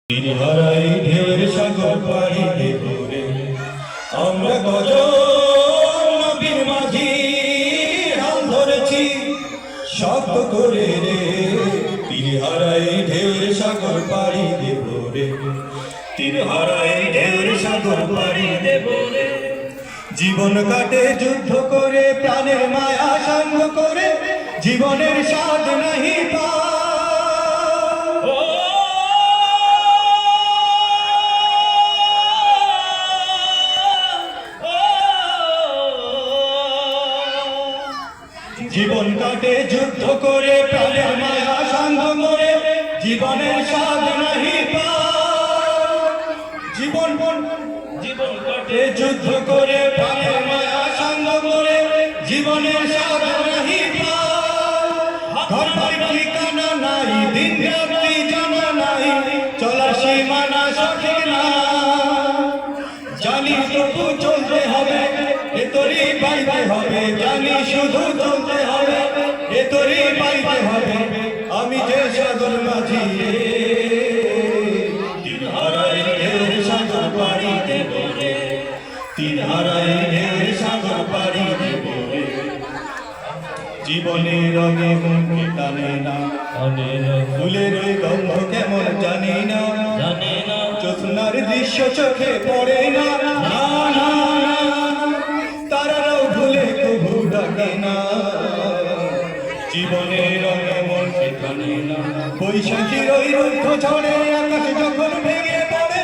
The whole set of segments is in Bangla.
হারাই ঢেউয়ের সাগর পাড়ি দেব রে আমরা গজল নবীর মাঝি হাল ধরেছি শক্ত করে রে তীর হারাই ঢেউয়ের সাগর পাড়ি দেব রে তীর হারাই ঢেউয়ের সাগর পাড়ি দেব রে জীবন কাটে যুদ্ধ করে প্রাণের মায়া সঙ্গ করে জীবনের স্বাদ নাহি পা জীবন কাটে যুদ্ধ করে প্রাণের মায়া সঙ্গ করে জীবনের স্বাদ নাহি পা জীবন জীবন কাটে যুদ্ধ করে প্রাণের মায়া সঙ্গ করে জীবনের স্বাদ নাহি পা ঘর বাড়ি ঠিকানা নাই দিন রাত্রি জানা নাই চলার সীমানা সঠিক না জানি তবু চলতে হবে এ তোরই পাইতে হবে জানি শুধু চলতে হবে এ তোরই পাইতে হবে আমি যে সাগর মাঝি তীর হারাই ঢেউয়ের সাগর পাড়ি দেব রে তীর হারাই ঢেউয়ের সাগর পাড়ি দেব রে জীবনের রঙে মুখে টানে না ফুলের গন্ধ কেমন জানি না জ্যোৎস্নার দৃশ্য চোখে পড়ে না তারাও ভুলে তবু ডাকে না জীবনের রঙে মনকে টানে না বৈশাখীর ওই রুদ্ধ ঝড়ে আকাশ যখন ভেঙে পড়ে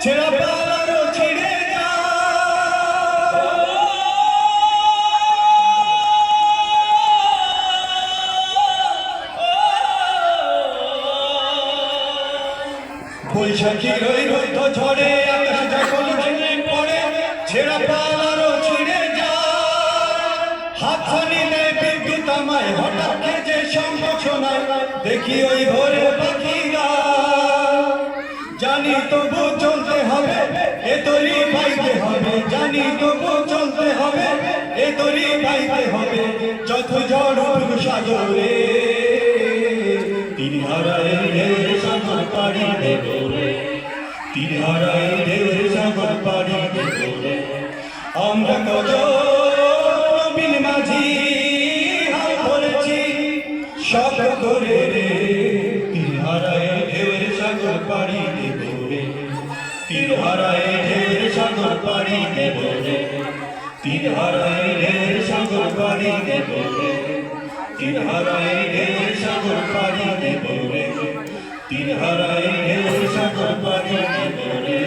ছেঁড়া পালারও ছিঁড়ে বৈশাখীর ওই রুদ্ধ ঝড়ে আকাশ যখন ভেঙে পড়ে ছেঁড়া পালারও ছিঁড়ে যায় হাতছানি নেয় বিদ্যুৎ আমায় হঠাৎ যে সম্ভাষণায় দেখি ওই ভোরে পাখিরা জানি তবু চলতে হবে এ তোরই পাইতে হবে জানি তবু চলতে হবে এ তোরই পাইতে হবে যত ঝড় উঠুক সাগরে তীর হারাই ঢেউয়ের সাগর পাড়ি দেব রে তীর হারাই ঢেউয়ের সাগর পাড়ি দেব রে আমরা গজল নবীর মাঝি হাল ধরেছি শক্ত করে রে তীর হারাই ঢেউয়ের সাগর পাড়ি দেব রে তীর হারাই ঢেউয়ের সাগর পাড়ি দেব রে তীর হারাই ঢেউয়ের সাগর পাড়ি দেব রে তীর হারাই ঢেউয়ের সাগর পাড়ি দেব রে তীর হারাই ঢেউয়ের সাগর পাড়ি দেব রে।